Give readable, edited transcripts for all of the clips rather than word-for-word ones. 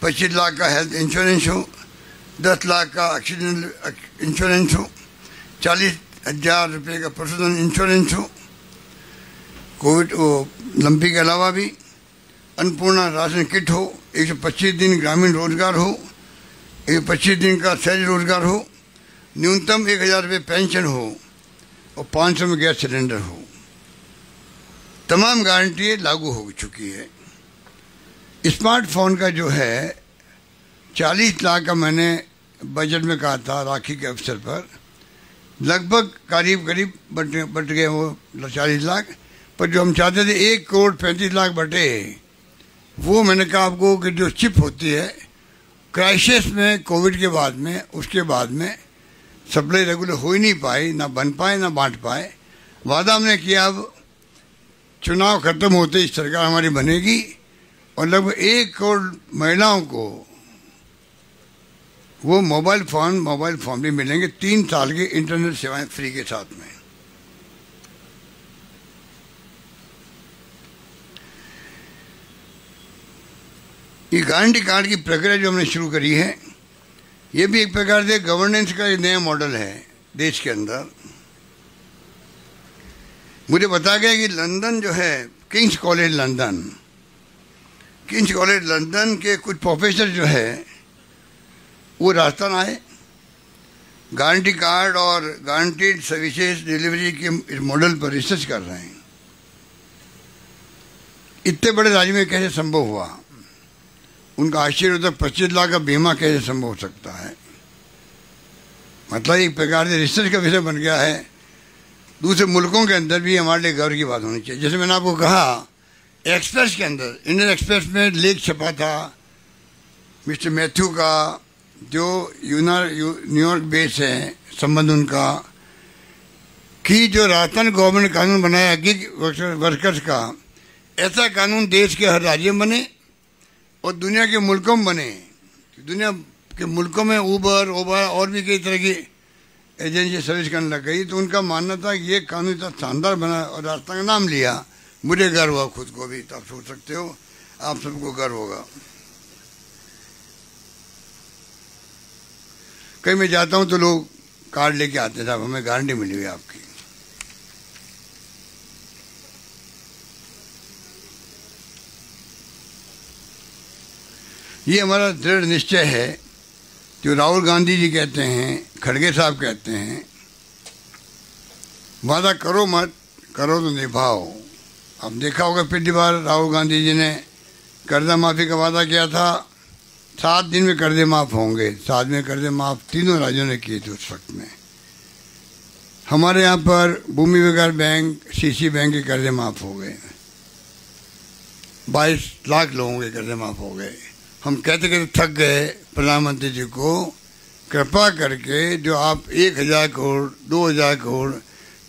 25 लाख का health insurance हो, 10 लाख का एक्सीडेंटल इंश्योरेंस हो, 40,000 रुपये का पर्सनल इंश्योरेंस हो, कोविड लंपी के अलावा भी अन्नपूर्णा राशन किट हो, 125 दिन ग्रामीण रोजगार हो, 125 दिन का सहज रोजगार हो, न्यूनतम 1,000 रुपये पेंशन हो और 500 में गैस सिलेंडर हो। तमाम गारंटी लागू हो चुकी है। स्मार्टफोन का जो है 40 लाख का मैंने बजट में कहा था राखी के अवसर पर, लगभग करीब बट गए वो 40 लाख, पर जो हम चाहते थे 1,35,00,000 बटे, वो मैंने कहा आपको कि जो चिप होती है क्राइसिस में कोविड के बाद में, उसके बाद में सप्लाई रेगुलर हो ही नहीं पाई, ना बन पाए ना बांट पाए। वादा हमने किया अब चुनाव खत्म होते ही सरकार हमारी बनेगी और लगभग 1 करोड़ महिलाओं को वो मोबाइल फ़ोन भी मिलेंगे 3 साल की इंटरनेट सेवाएं फ्री के साथ में। ये गारंटी कार्ड की प्रक्रिया जो हमने शुरू करी है, ये भी एक प्रकार से गवर्नेंस का एक नया मॉडल है देश के अंदर। मुझे बताया गया कि लंदन जो है, किंग्स कॉलेज लंदन के कुछ प्रोफेसर जो है वो राजस्थान आए, गारंटी कार्ड और गारंटीड सर्विसेज डिलीवरी के इस मॉडल पर रिसर्च कर रहे हैं। इतने बड़े राज्य में कैसे संभव हुआ? उनका आश्चर्य होता है 25 लाख का बीमा कैसे संभव हो सकता है। मतलब एक प्रकार से रिसर्च का विषय बन गया है। दूसरे मुल्कों के अंदर भी हमारे लिए गर्व की बात होनी चाहिए। जैसे मैंने आपको कहा, एक्सप्रेस के अंदर, इंडियन एक्सप्रेस में लेख छपा था मिस्टर मैथ्यू का, जो न्यूयॉर्क बेस है, संबंध उनका, कि जो राजस्थान गवर्नमेंट ने कानून बनाया गिग वर्कर्स का, ऐसा कानून देश के हर राज्य में बने और दुनिया के मुल्कों में बने। दुनिया के मुल्कों में उबर और भी कई तरह की एजेंसी सर्विस करने लग गई, तो उनका मानना था कि ये कानून इतना शानदार बना और राजस्थान का नाम लिया। मुझे गर्व हुआ खुद को भी, तो आप सोच सकते हो आप सबको गर्व होगा। कहीं मैं जाता हूं तो लोग कार्ड लेके आते हैं, साहब हमें गारंटी मिली हुई आपकी। ये हमारा दृढ़ निश्चय है, जो राहुल गांधी जी कहते हैं, खड़गे साहब कहते हैं, वादा करो मत, करो तो निभाओ। अब देखा होगा पिछली बार राहुल गांधी जी ने कर्जा माफ़ी का वादा किया था, 7 दिन में कर्जे माफ़ होंगे। 7 में कर्जे माफ़ तीनों राज्यों ने किए थे उस वक्त में। हमारे यहाँ पर भूमि विकास बैंक, सीसी बैंक के कर्जे माफ़ हो गए, 22 लाख लोगों के कर्जे माफ़ हो गए। हम कहते कहते थक गए प्रधानमंत्री जी को, कृपा करके जो आप 1,000 करोड़, 2,000 करोड़,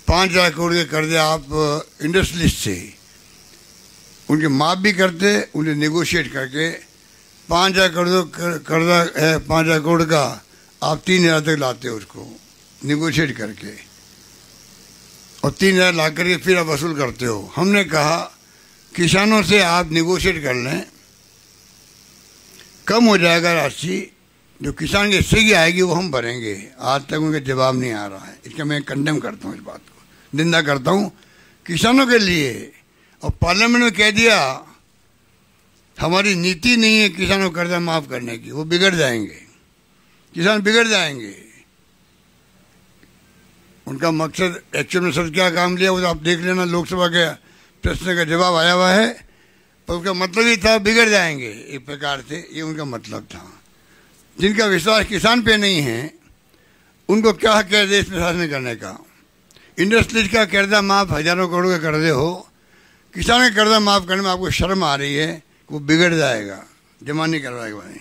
5,000 करोड़ के कर्जे आप इंडस्ट्रियलिस्ट से उनके माफ़ भी करते, उन्हें नेगोशिएट करके 5,000 करोड़ कर्जा है, 5,000 करोड़ का आप 3,000 तक लाते हो उसको नेगोशिएट करके, और 3,000 ला करके फिर आप वसूल करते हो। हमने कहा किसानों से आप नेगोशिएट कर लें, कम हो जाएगा राशि, जो किसान के हिस्से की आएगी वो हम भरेंगे। आज तक उनका जवाब नहीं आ रहा है। इसका मैं कंडेम करता हूँ, इस बात को निंदा करता हूँ किसानों के लिए। और पार्लियामेंट में कह दिया हमारी नीति नहीं है किसानों को कर्जा माफ़ करने की, वो बिगड़ जाएंगे, किसान बिगड़ जाएंगे। उनका मकसद एक्चुअल में सर क्या काम लिया वो तो आप देख लेना, लोकसभा के प्रश्न का जवाब आया हुआ है, पर उसका मतलब ही था बिगड़ जाएंगे। एक प्रकार से ये उनका मतलब था। जिनका विश्वास किसान पे नहीं है उनको क्या हक है देश में शासन करने का? इंडस्ट्रीज का कर्जा माफ़, हजारों करोड़ के कर्जे हो, किसान का कर्जा माफ़ करने में आपको शर्म आ रही है, वो बिगड़ जाएगा, जमा नहीं करवाएगा नहीं।